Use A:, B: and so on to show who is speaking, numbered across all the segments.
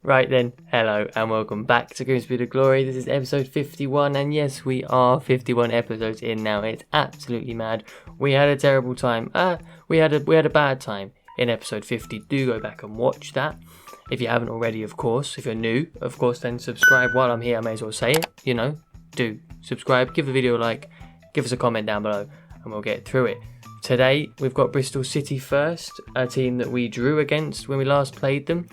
A: Right then, hello and welcome back to Grimsby to Glory. This is episode 51 and yes, we are 51 episodes in now. It's absolutely mad. We had a terrible time. We had a bad time in episode 50. Do go back and watch that. If you haven't already, of course. If you're new, of course, then subscribe. While I'm here, I may as well say it. Do subscribe, give the video a like, give us a comment down below and we'll get through it. Today, we've got Bristol City first, a team that we drew against when we last played them.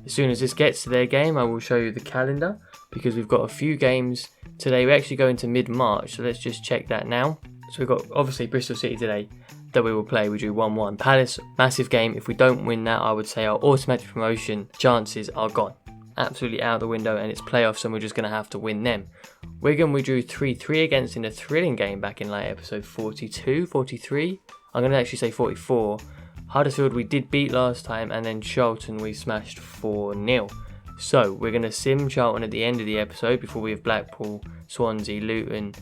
A: As soon as this gets to their game, I will show you the calendar because we've got a few games today. We actually go into mid-March, so let's just check that now. So we've got, obviously, Bristol City today that we will play. We drew 1-1. Palace, massive game. If we don't win that, I would say our automatic promotion chances are gone. Absolutely out the window, and it's playoffs, and we're just going to have to win them. Wigan, we drew 3-3 against in a thrilling game back in like episode 42, 43. I'm going to actually say 44. Huddersfield we did beat last time, and then Charlton we smashed 4-0. So we're going to sim Charlton at the end of the episode before we have Blackpool, Swansea, Luton,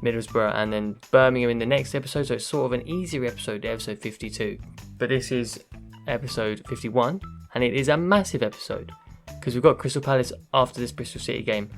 A: Middlesbrough and then Birmingham in the next episode. So it's sort of an easier episode, episode 52. But this is episode 51 and it is a massive episode because we've got Crystal Palace after this Bristol City game.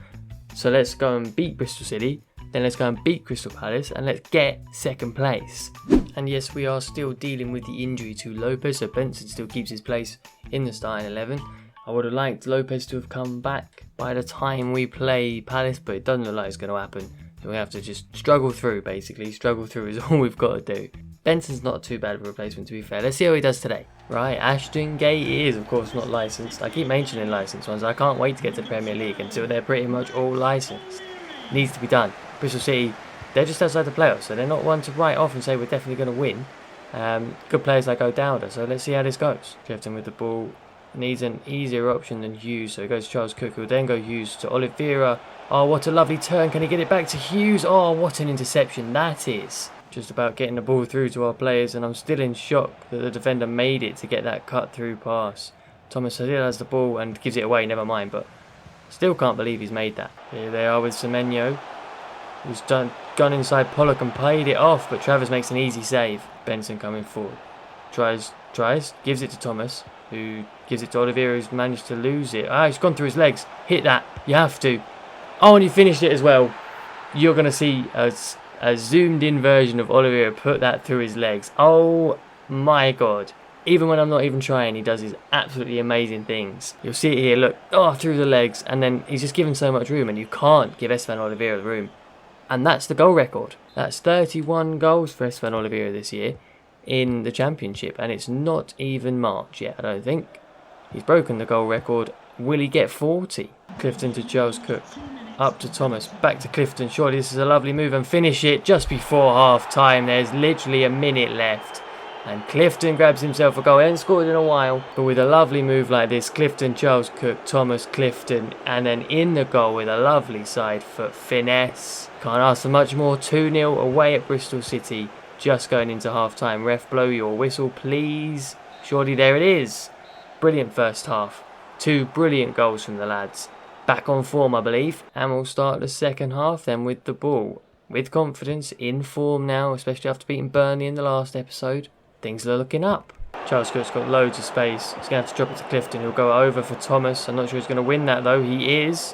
A: So let's go and beat Bristol City. Then let's go and beat Crystal Palace and let's get second place. And yes, we are still dealing with the injury to Lopez, so Benson still keeps his place in the starting 11. I would have liked Lopez to have come back by the time we play Palace, but it doesn't look like it's going to happen. So we have to just struggle through, basically. Struggle through is all we've got to do. Benson's not too bad of a replacement, to be fair. Let's see how he does today. Right, Ashton Gay is, of course, not licensed. I keep mentioning licensed ones. I can't wait to get to Premier League until they're pretty much all licensed. Needs to be done. Bristol City, they're just outside the playoffs, so they're not one to write off and say we're definitely going to win. Good players like O'Dowda, so let's see how this goes. Clifton with the ball, needs an easier option than Hughes, so it goes to Charles Cook, who'll then go Hughes to Oliveira. Oh, what a lovely turn, can he get it back to Hughes? Oh, what an interception that is. Just about getting the ball through to our players, and I'm still in shock that the defender made it to get that cut through pass. Thomas still has the ball and gives it away, never mind, but still can't believe he's made that. Here they are with Semenyo, who's gone inside Pollock and played it off, but Travers makes an easy save. Benson coming forward. Tries, gives it to Thomas, who gives it to Oliveira, who's managed to lose it. Ah, he's gone through his legs. Hit that. You have to. Oh, and he finished it as well. You're going to see a zoomed in version of Oliveira put that through his legs. Oh my God. Even when I'm not even trying, he does his absolutely amazing things. You'll see it here, look. Oh, through the legs. And then he's just given so much room, and you can't give Esteban Oliveira the room. And that's the goal record. That's 31 goals for Esteban Oliveira this year in the Championship. And it's not even March yet, I don't think. He's broken the goal record. Will he get 40? Clifton to Charles Cook. Up to Thomas. Back to Clifton. Surely this is a lovely move. And finish it just before half time. There's literally a minute left. And Clifton grabs himself a goal. He hasn't scored in a while. But with a lovely move like this, Clifton, Charles Cook, Thomas, Clifton. And then in the goal with a lovely side foot finesse. Can't ask for much more. 2-0 away at Bristol City. Just going into half time. Ref, blow your whistle, please. Surely there it is. Brilliant first half. 2 brilliant goals from the lads. Back on form, I believe. And we'll start the second half then with the ball. With confidence, in form now, especially after beating Burnley in the last episode. Things are looking up. Charles Cook's got loads of space. He's going to have to drop it to Clifton. He'll go over for Thomas. I'm not sure he's going to win that though. He is.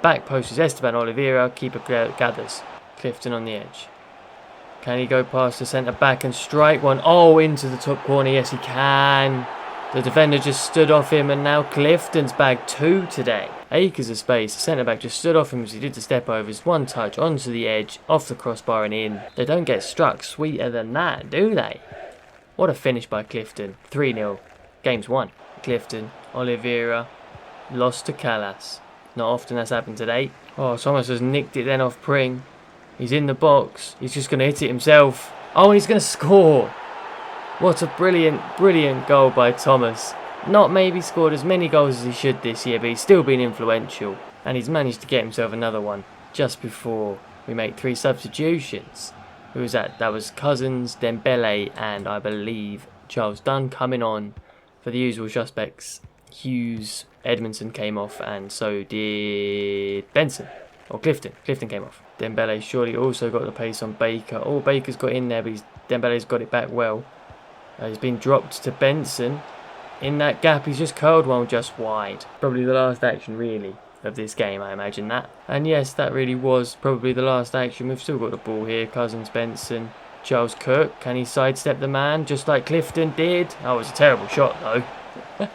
A: Back post is Esteban Oliveira. Keeper gathers. Clifton on the edge. Can he go past the centre back and strike one? Oh, into the top corner. Yes, he can. The defender just stood off him, and now Clifton's bagged 2 today. Acres of space. The centre back just stood off him as he did the step overs. One touch onto the edge, off the crossbar and in. They don't get struck sweeter than that, do they? What a finish by Clifton. 3-0. Game's won. Clifton, Oliveira, lost to Callas. Not often that's happened today. Oh, Thomas has nicked it then off Pring. He's in the box. He's just going to hit it himself. Oh, and he's going to score. What a brilliant, brilliant goal by Thomas. Not maybe scored as many goals as he should this year, but he's still been influential. And he's managed to get himself another one just before we make 3 substitutions. Who was that? That was Cousins, Dembele, and I believe Charles Dunn coming on for the usual suspects. Hughes, Edmondson came off, and so did Benson. Or Clifton. Clifton came off. Dembele surely also got the pace on Baker. Oh, Baker's got in there, but Dembele's got it back well. He's been dropped to Benson. in that gap. He's just curled one just wide. Probably the last action, really, of this game, I imagine that. And yes, that really was probably the last action. We've still got the ball here. Cousins, Benson, Charles Cook. Can he sidestep the man just like Clifton did? Oh, it was a terrible shot, though.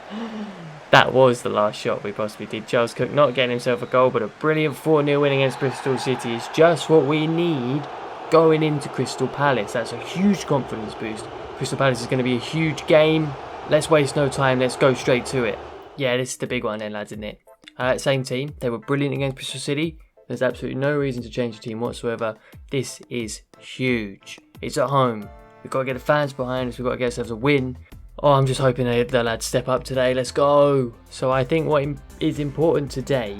A: That was the last shot we possibly did. Charles Cook not getting himself a goal, but a brilliant 4-0 win against Bristol City is just what we need going into Crystal Palace. That's a huge confidence boost. Crystal Palace is going to be a huge game. Let's waste no time. Let's go straight to it. Yeah, this is the big one then, lads, isn't it? Same team. They were brilliant against Bristol City. There's absolutely no reason to change the team whatsoever. This is huge. It's at home. We've got to get the fans behind us. We've got to get ourselves a win. Oh, I'm just hoping the lads step up today. Let's go. So I think what is important today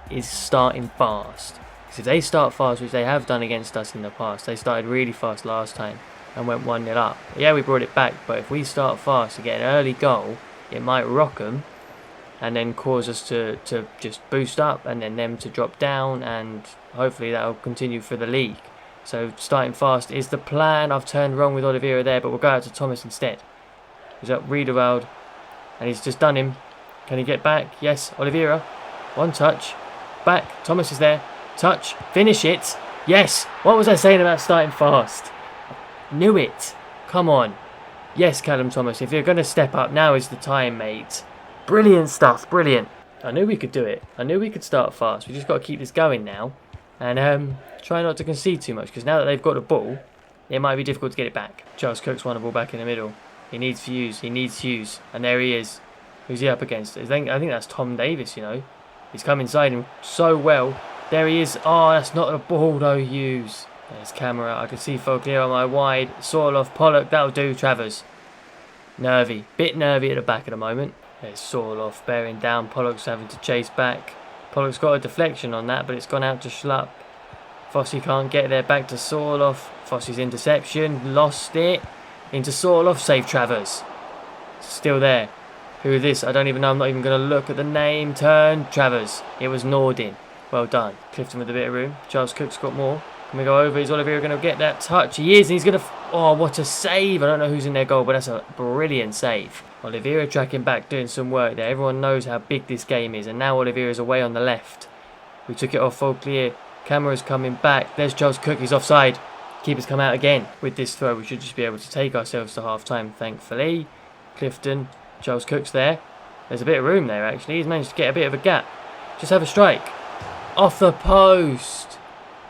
A: is starting fast. Because if they start fast, which they have done against us in the past, they started really fast last time and went 1-0 up. Yeah, we brought it back, but if we start fast and get an early goal, it might rock them and then cause us to just boost up and then them to drop down, and hopefully that will continue for the league. So starting fast is the plan. I've turned wrong with Oliveira there, but we'll go out to Thomas instead. He's up Riedewald, and he's just done him. Can he get back? Yes, Oliveira. One touch. Back. Thomas is there. Touch. Finish it. Yes. What was I saying about starting fast? Knew it. Come on. Yes, Callum Thomas. If you're going to step up, now is the time, mate. Brilliant stuff. Brilliant. I knew we could do it. I knew we could start fast. We just got to keep this going now. And try not to concede too much, because now that they've got the ball, it might be difficult to get it back. Charles Cook's won the ball back in the middle. He needs Hughes. He needs Hughes. And there he is. Who's he up against? I think that's Tom Davis, you know. He's come inside him so well. There he is. Oh, that's not a ball though, Hughes. There's camera. I can see Folklere on my wide. Sorloff, Pollock. That'll do, Travers. Nervy. Bit nervy at the back at the moment. There's Sorloff bearing down. Pollock's having to chase back. Pollock's got a deflection on that, but it's gone out to Schlupp. Fossey can't get there. Back to Sorloff. Fossey's interception. Lost it. Into Sorloff, save Travers. Still there. Who is this? I don't even know. I'm not even going to look at the name. Turn. Travers. It was Nordin. Well done. Clifton with a bit of room. Charles Cook's got more. Can we go over? Is Oliveira going to get that touch? He is. And he's going to... Oh, what a save. I don't know who's in their goal, but that's a brilliant save. Oliveira tracking back, doing some work there. Everyone knows how big this game is. And now Oliveira's away on the left. We took it off Folklere. Camera's coming back. There's Charles Cook. He's offside. Keeper's come out again. With this throw, we should just be able to take ourselves to half-time, thankfully. Clifton, Charles Cook's there. There's a bit of room there, actually. He's managed to get a bit of a gap. Just have a strike. Off the post.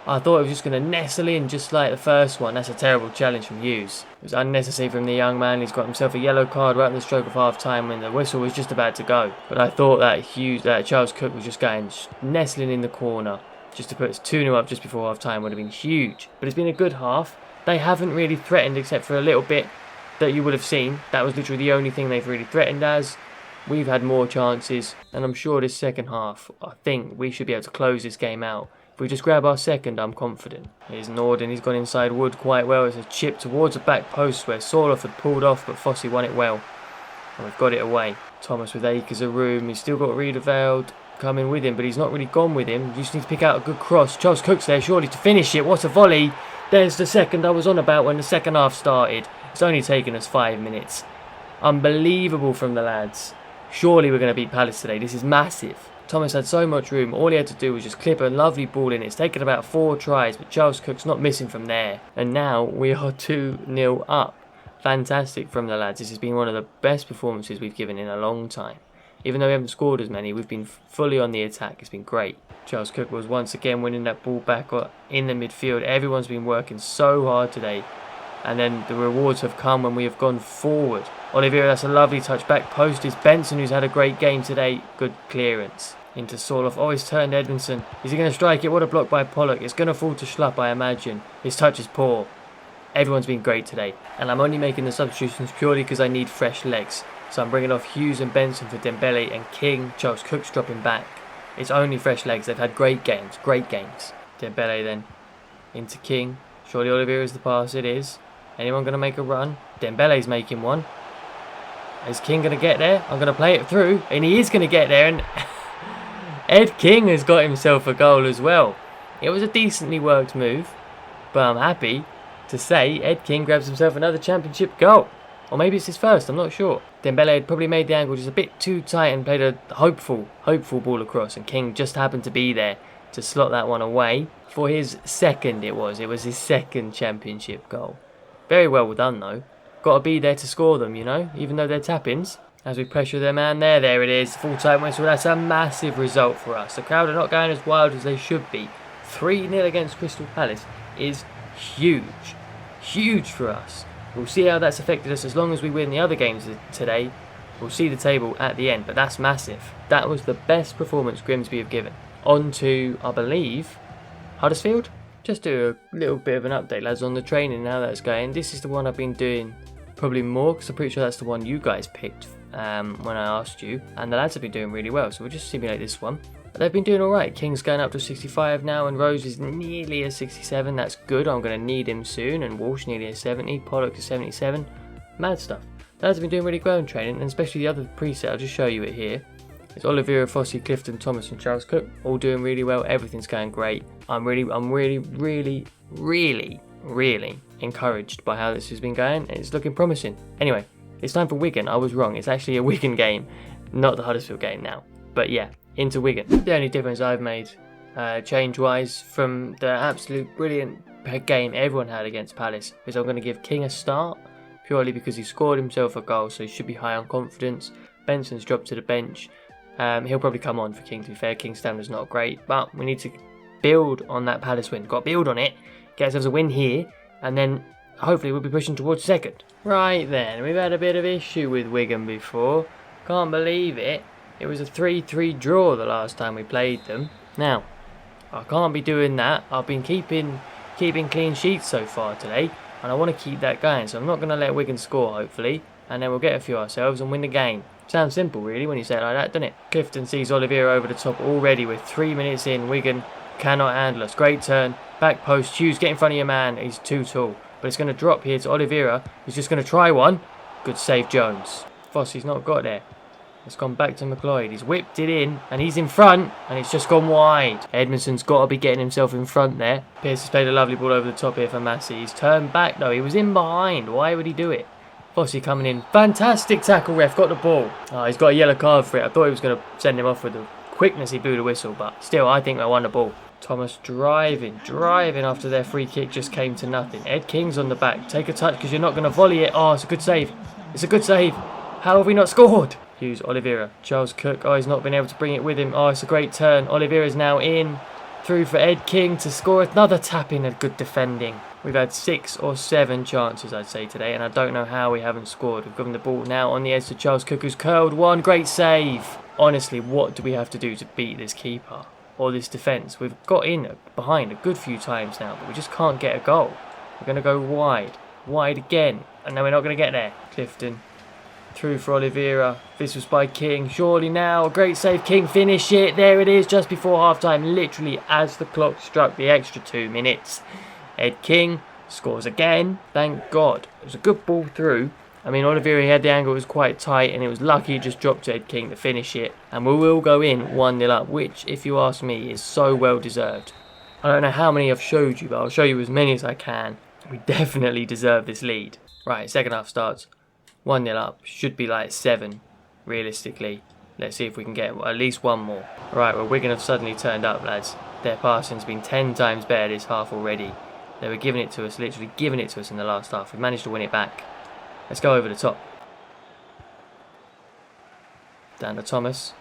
A: I thought it was just going to nestle in just like the first one. That's a terrible challenge from Hughes. It was unnecessary from the young man. He's got himself a yellow card right at the stroke of half-time when the whistle was just about to go. But I thought that Charles Cook was just going nestling in the corner. Just to put us 2-0 up just before half-time would have been huge. But it's been a good half. They haven't really threatened except for a little bit that you would have seen. That was literally the only thing they've really threatened as. We've had more chances. And I'm sure this second half, I think we should be able to close this game out. If we just grab our second, I'm confident. Here's Norden. He's gone inside Wood quite well. It's a chip towards the back post where Sorloff had pulled off, but Fossey won it well. And we've got it away. Thomas with acres of room. He's still got Riedewald coming with him, but he's not really gone with him. You just need to pick out a good cross. Charles Cook's there surely to finish it. What a volley. There's the second I was on about when the second half started. It's only taken us 5 minutes. Unbelievable from the lads. Surely we're going to beat Palace today. This is massive. Thomas had so much room. All he had to do was just clip a lovely ball in. It's taken about 4 tries, but Charles Cook's not missing from there. And now we are 2-0 up. Fantastic from the lads. This has been one of the best performances we've given in a long time. Even though we haven't scored as many, we've been fully on the attack. It's been great. Charles Cook was once again winning that ball back in the midfield. Everyone's been working so hard today. And then the rewards have come when we have gone forward. Oliveira, that's a lovely touch. Back post is Benson, who's had a great game today. Good clearance. Into Sorloff. Oh, he's turned Edmondson. Is he going to strike it? What a block by Pollock. It's going to fall to Schlupp, I imagine. His touch is poor. Everyone's been great today. And I'm only making the substitutions purely because I need fresh legs. So I'm bringing off Hughes and Benson for Dembele and King. Charles Cook's dropping back. It's only fresh legs. They've had great games. Great games. Dembele then into King. Surely Oliveira is the pass. It is. Anyone going to make a run? Dembele's making one. Is King going to get there? I'm going to play it through. And he is going to get there. And Ed King has got himself a goal as well. It was a decently worked move. But I'm happy to say Ed King grabs himself another championship goal. Or maybe it's his first, I'm not sure. Dembele had probably made the angle just a bit too tight and played a hopeful ball across. And King just happened to be there to slot that one away. For his second it was his second championship goal. Very well done though. Got to be there to score them, you know, even though they're tap-ins. As we pressure their man there it is. Full-time whistle, that's a massive result for us. The crowd are not going as wild as they should be. 3-0 against Crystal Palace is huge. Huge for us. We'll see how that's affected us as long as we win the other games today. We'll see the table at the end, but that's massive. That was the best performance Grimsby have given. On to, I believe, Huddersfield. Just do a little bit of an update, lads, on the training and how that's going. This is the one I've been doing probably more, because I'm pretty sure that's the one you guys picked when I asked you. And the lads have been doing really well, so we'll just simulate this one. They've been doing alright. King's going up to 65 now, and Rose is nearly a 67. That's good. I'm going to need him soon. And Walsh nearly a 70. Pollock is 77. Mad stuff. The lads have been doing really well in training, and especially the other preset. I'll just show you it here. It's Oliveira, Fossey, Clifton, Thomas, and Charles Cook. All doing really well. Everything's going great. I'm really encouraged by how this has been going. It's looking promising. Anyway, it's time for Wigan. I was wrong. It's actually a Wigan game, not the Huddersfield game now. But yeah. Into Wigan. The only difference I've made change-wise from the absolute brilliant game everyone had against Palace is I'm going to give King a start purely because he scored himself a goal, so he should be high on confidence. Benson's dropped to the bench. He'll probably come on for King, to be fair. King's standard's not great, but we need to build on that Palace win. Got to build on it, get ourselves a win here, and then hopefully we'll be pushing towards second. Right then, we've had a bit of issue with Wigan before. Can't believe it. It was a 3-3 draw the last time we played them. Now, I can't be doing that. I've been keeping clean sheets so far today, and I want to keep that going. So I'm not going to let Wigan score, hopefully, and then we'll get a few ourselves and win the game. Sounds simple, really, when you say it like that, doesn't it? Clifton sees Oliveira over the top already. With 3 minutes in. Wigan cannot handle us. Great turn. Back post. Hughes, get in front of your man. He's too tall. But it's going to drop here to Oliveira. He's just going to try one. Good save, Jones. Fossey's not got there. It's gone back to McLeod. He's whipped it in, and he's in front, and it's just gone wide. Edmondson's got to be getting himself in front there. Pearce has played a lovely ball over the top here for Massey. He's turned back, though. He was in behind. Why would he do it? Fossey coming in. Fantastic tackle, ref. Got the ball. Oh, he's got a yellow card for it. I thought he was going to send him off with the quickness he blew the whistle, but still, I think they won the ball. Thomas driving after their free kick just came to nothing. Ed King's on the back. Take a touch because you're not going to volley it. Oh, it's a good save. It's a good save. How have we not scored? Hughes, Oliveira, Charles Cook. Oh, he's not been able to bring it with him. Oh, it's a great turn. Oliveira's now in. Through for Ed King to score another tap in. A good defending. We've had 6 or 7 chances, I'd say, today, and I don't know how we haven't scored. We've given the ball now on the edge to Charles Cook, who's curled one. Great save. Honestly, what do we have to do to beat this keeper or this defence? We've got in behind a good few times now, but we just can't get a goal. We're going to go wide. Wide again. And then we're not going to get there. Clifton. Through for Oliveira. This was by King. Surely now. A great save. King finish it. There it is just before half-time. Literally as the clock struck the extra 2 minutes. Ed King scores again. Thank God. It was a good ball through. I mean, Oliveira, he had the angle. It was quite tight. And it was lucky he just dropped to Ed King to finish it. And we will go in 1-0 up. Which, if you ask me, is so well deserved. I don't know how many I've showed you. But I'll show you as many as I can. We definitely deserve this lead. Right, second half starts. 1-0 up. Should be like 7, realistically. Let's see if we can get at least one more. Right, well, Wigan have suddenly turned up, lads. Their passing's been 10 times better this half already. They were giving it to us, literally giving it to us in the last half. We've managed to win it back. Let's go over the top. Down to Thomas.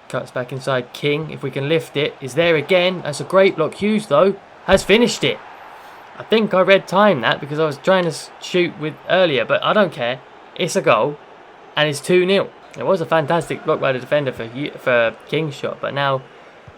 A: Cuts back inside King. If we can lift it. Is there again. That's a great block. Hughes, though, has finished it. I think I read time that because I was trying to shoot with earlier, but I don't care. It's a goal, and it's 2-0. It was a fantastic block by the defender for King's shot, but now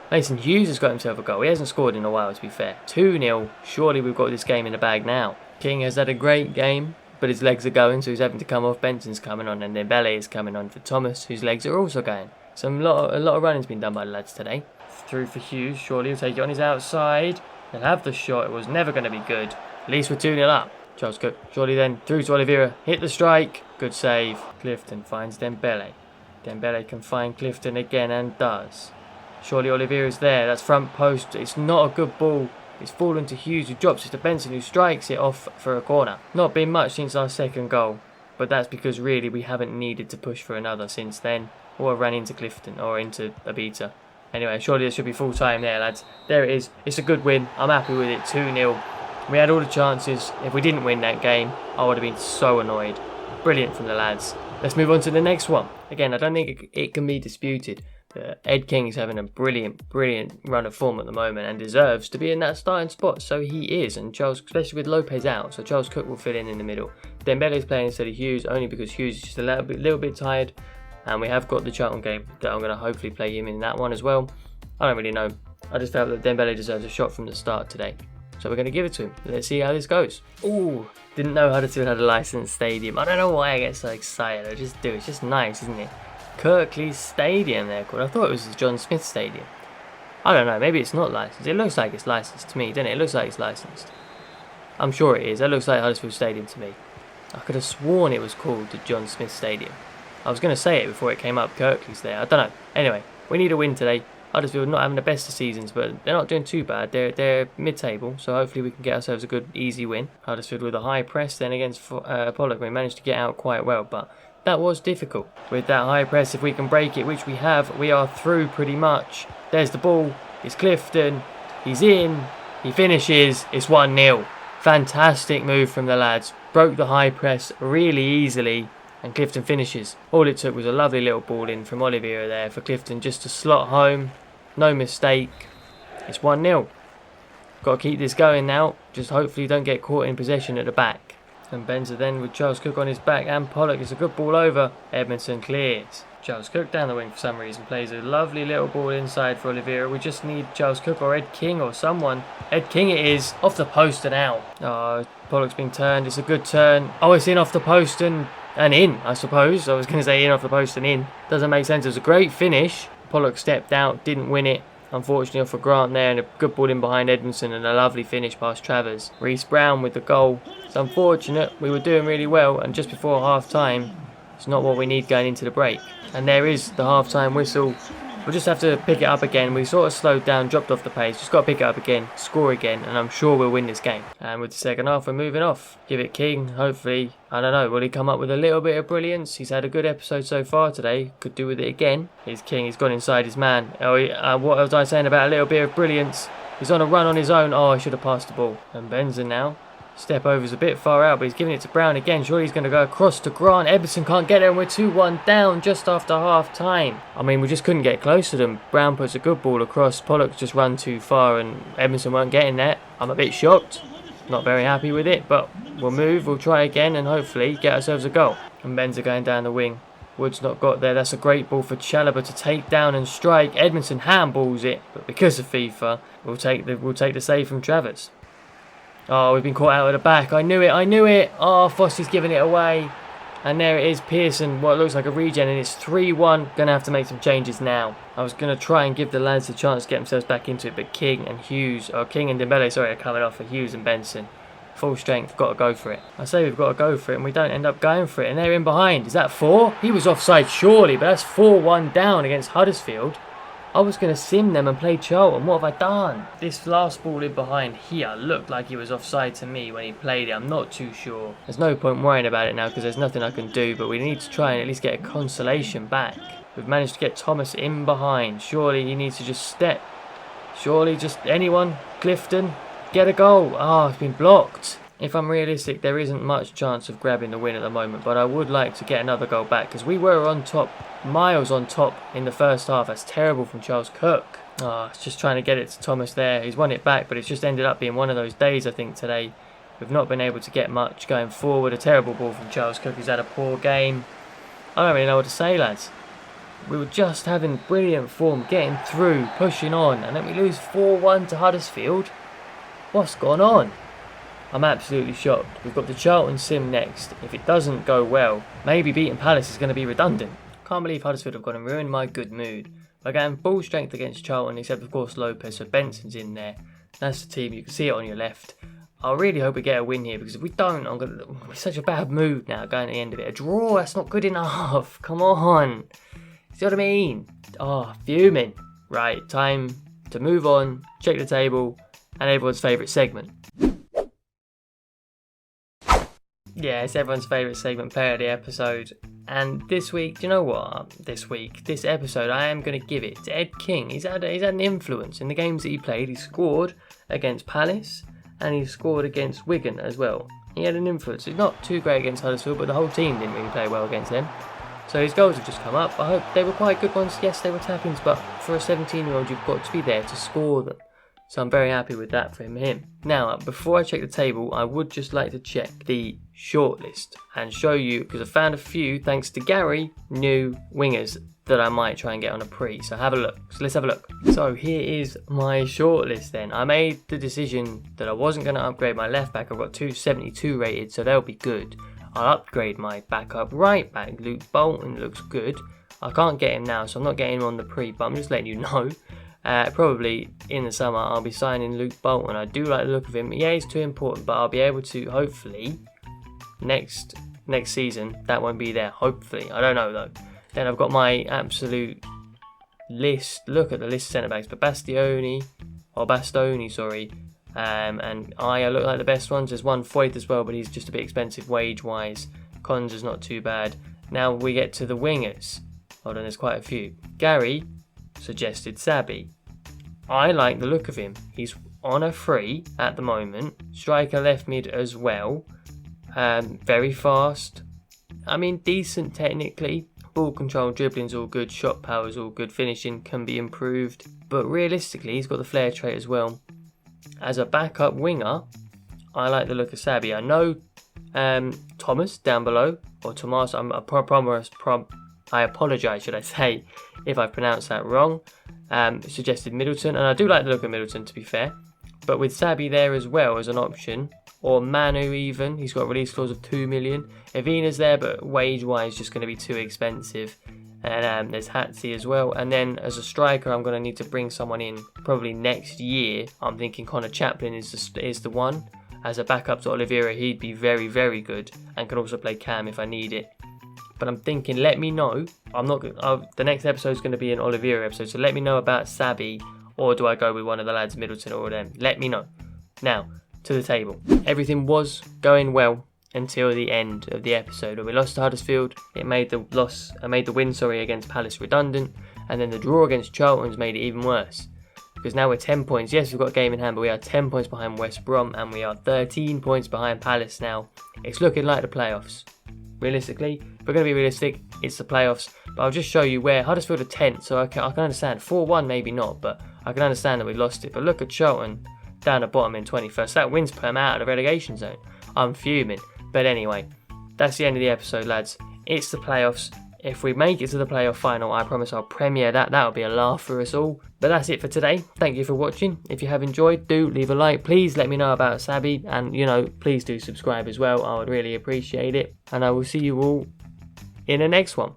A: Mason Hughes has got himself a goal. He hasn't scored in a while, to be fair. 2-0. Surely we've got this game in the bag now. King has had a great game, but his legs are going, so he's having to come off. Benson's coming on, and then Dembele is coming on for Thomas, whose legs are also going. So a lot of running's been done by the lads today. Through for Hughes. Surely he'll take it on his outside. He'll have the shot. It was never going to be good. At least we're 2-0 up. Charles Cook. Surely then through to Oliveira. Hit the strike. Good save. Clifton finds Dembele. Dembele can find Clifton again and does. Surely Oliveira's there. That's front post. It's not a good ball. It's fallen to Hughes, who drops it to Benson, who strikes it off for a corner. Not been much since our second goal, but that's because really we haven't needed to push for another since then, or ran into Clifton, or into Abita. Anyway, surely there should be full time there, lads. There it is. It's a good win. I'm happy with it. 2-0. We had all the chances. If we didn't win that game, I would have been so annoyed. Brilliant from the lads. Let's move on to the next one. Again, I don't think it can be disputed that Ed King is having a brilliant run of form at the moment and deserves to be in that starting spot. So he is, and Charles, especially with Lopez out, so Charles Cook will fill in the middle. Dembele's playing instead of Hughes, only because Hughes is just a little bit tired. And we have got the Charlton game that I'm going to hopefully play him in that one as well. I don't really know. I just felt that Dembele deserves a shot from the start today. So we're going to give it to him. Let's see how this goes. Ooh, didn't know Huddersfield had a licensed stadium. I don't know why I get so excited. I just do. It's just nice, isn't it? Kirkley Stadium they're called. I thought it was the John Smith Stadium. I don't know. Maybe it's not licensed. It looks like it's licensed to me, doesn't it? It looks like it's licensed. I'm sure it is. That looks like Huddersfield Stadium to me. I could have sworn it was called the John Smith Stadium. I was going to say it before it came up. Kirkley's there. I don't know. Anyway, we need a win today. Huddersfield not having the best of seasons, but they're not doing too bad. They're mid-table, so hopefully we can get ourselves a good, easy win. Huddersfield with a high press then against Pollock. We managed to get out quite well, but that was difficult. With that high press, if we can break it, which we have, we are through pretty much. There's the ball. It's Clifton. He's in. He finishes. It's 1-0. Fantastic move from the lads. Broke the high press really easily. And Clifton finishes. All it took was a lovely little ball in from Oliveira there for Clifton just to slot home. No mistake. It's 1-0. Got to keep this going now. Just hopefully don't get caught in possession at the back. And Benza then with Charles Cook on his back and Pollock. It's a good ball over. Edmondson clears. Charles Cook down the wing for some reason plays a lovely little ball inside for Oliveira. We just need Charles Cook or Ed King or someone. Ed King it is. Off the post and out. Oh, Pollock's been turned. It's a good turn. Oh, it's in off the post and in, I suppose. I was going to say in off the post and in. Doesn't make sense. It was a great finish. Pollock stepped out, didn't win it. Unfortunately off for Grant there, and a good ball in behind Edmondson and a lovely finish past Travers. Reece Brown with the goal. It's unfortunate. We were doing really well, and just before half time, it's not what we need going into the break. And there is the half time whistle. We'll just have to pick it up again. We sort of slowed down, dropped off the pace. Just got to pick it up again, score again, and I'm sure we'll win this game. And with the second half, we're moving off. Give it King, hopefully. I don't know, will he come up with a little bit of brilliance? He's had a good episode so far today. Could do with it again. Here's King, he's gone inside his man. What was I saying about a little bit of brilliance? He's on a run on his own. Oh, I should have passed the ball. And Benza now. Step over's a bit far out, but he's giving it to Brown again. Surely he's going to go across to Grant. Edmondson can't get there, and we're 2-1 down just after half time. I mean, we just couldn't get close to them. Brown puts a good ball across. Pollock's just run too far, and Edmondson weren't getting there. I'm a bit shocked. Not very happy with it, but we'll move. We'll try again, and hopefully get ourselves a goal. And Benza going down the wing. Wood's not got there. That's a great ball for Chalobah to take down and strike. Edmondson handballs it, but because of FIFA, we'll take the save from Travers. Oh, we've been caught out at the back. I knew it. Oh, Fossey's giving it away. And there it is, Pearson, what looks like a regen, and it's 3-1. Going to have to make some changes now. I was going to try and give the lads a chance to get themselves back into it, but King and Dembele, are coming off for Hughes and Benson. Full strength, got to go for it. I say we've got to go for it, and we don't end up going for it, and they're in behind. Is that 4? He was offside surely, but that's 4-1 down against Huddersfield. I was going to sim them and play Charlton. What have I done? This last ball in behind here looked like he was offside to me when he played it. I'm not too sure. There's no point worrying about it now because there's nothing I can do, but we need to try and at least get a consolation back. We've managed to get Thomas in behind. Surely he needs to just step. Surely just anyone. Clifton. Get a goal. Oh, it's been blocked. If I'm realistic, there isn't much chance of grabbing the win at the moment, but I would like to get another goal back because we were on top, miles on top in the first half. That's terrible from Charles Cook. Oh, it's just trying to get it to Thomas there. He's won it back, but it's just ended up being one of those days, I think, today. We've not been able to get much going forward. A terrible ball from Charles Cook, who's had a poor game. I don't really know what to say, lads. We were just having brilliant form, getting through, pushing on, and then we lose 4-1 to Huddersfield. What's gone on? I'm absolutely shocked. We've got the Charlton sim next. If it doesn't go well, maybe beating Palace is going to be redundant. Can't believe Huddersfield have gone and ruined my good mood. We're going full strength against Charlton, except of course Lopez, so Benson's in there. That's the team, you can see it on your left. I really hope we get a win here, because if we don't, I'm going to be such a bad mood now going to the end of it. A draw, that's not good enough. Come on. See what I mean? Oh, fuming. Right, time to move on, check the table, and everyone's favourite segment. Yeah, it's everyone's favourite segment, player of the episode. And this week, do you know what? This episode, I am going to give it to Ed King. He's had an influence in the games that he played. He scored against Palace and he scored against Wigan as well. He had an influence. He's not too great against Huddersfield, but the whole team didn't really play well against them. So his goals have just come up. I hope they were quite good ones. Yes, they were tap-ins, but for a 17-year-old, you've got to be there to score them. So I'm very happy with that for him. Now, before I check the table, I would just like to check the shortlist and show you, because I found a few, thanks to Gary, new wingers that I might try and get on a pre. So have a look. So let's have a look. So here is my shortlist then. I made the decision that I wasn't going to upgrade my left back. I've got 272 rated, so they'll be good. I'll upgrade my backup right back. Luke Bolton looks good. I can't get him now, so I'm not getting him on the pre, but I'm just letting you know. Probably in the summer I'll be signing Luke Bolton. I do like the look of him. Yeah, he's too important, but I'll be able to, hopefully, next season, that won't be there. Hopefully. I don't know though. Then I've got my absolute list. Look at the list of centre-backs. But Bastoni, and Aya look like the best ones. There's one Foyth as well, but he's just a bit expensive wage-wise. Cons is not too bad. Now we get to the wingers. Hold on, there's quite a few. Gary suggested Sabi. I like the look of him. He's on a free at the moment. Striker left mid as well. Very fast. I mean, decent technically. Ball control, dribbling's all good. Shot power's all good. Finishing can be improved. But realistically, he's got the flair trait as well. As a backup winger, I like the look of Sabi. I know Thomas down below, or Tomas, I apologise, should I say, if I pronounced that wrong. Suggested Middleton, and I do like the look of Middleton, to be fair. But with Sabi there as well as an option, or Manu even, he's got a release clause of 2 million. Evina's there, but wage-wise, just going to be too expensive. And there's Hatzi as well. And then as a striker, I'm going to need to bring someone in probably next year. I'm thinking Connor Chaplin is the one. As a backup to Oliveira, he'd be very, very good, and can also play Cam if I need it. But I'm thinking, let me know. The next episode is going to be an Oliveira episode, so let me know about Sabi, or do I go with one of the lads, Middleton or them? Let me know. Now, to the table. Everything was going well until the end of the episode. When we lost to Huddersfield, it made the win against Palace redundant, and then the draw against Charlton's made it even worse. Because now we're 10 points. Yes, we've got a game in hand, but we are 10 points behind West Brom, and we are 13 points behind Palace now. It's looking like the playoffs. Realistically, if we're going to be realistic, it's the playoffs. But I'll just show you where Huddersfield are 10th, so I can understand. 4-1 maybe not, but I can understand that we lost it. But look at Charlton down the bottom in 21st. That wins put them out of the relegation zone. I'm fuming. But anyway, that's the end of the episode, lads. It's the playoffs. If we make it to the playoff final, I promise I'll premiere that. That'll be a laugh for us all. But that's it for today. Thank you for watching. If you have enjoyed, do leave a like. Please let me know about Sabi. And, please do subscribe as well. I would really appreciate it. And I will see you all in the next one.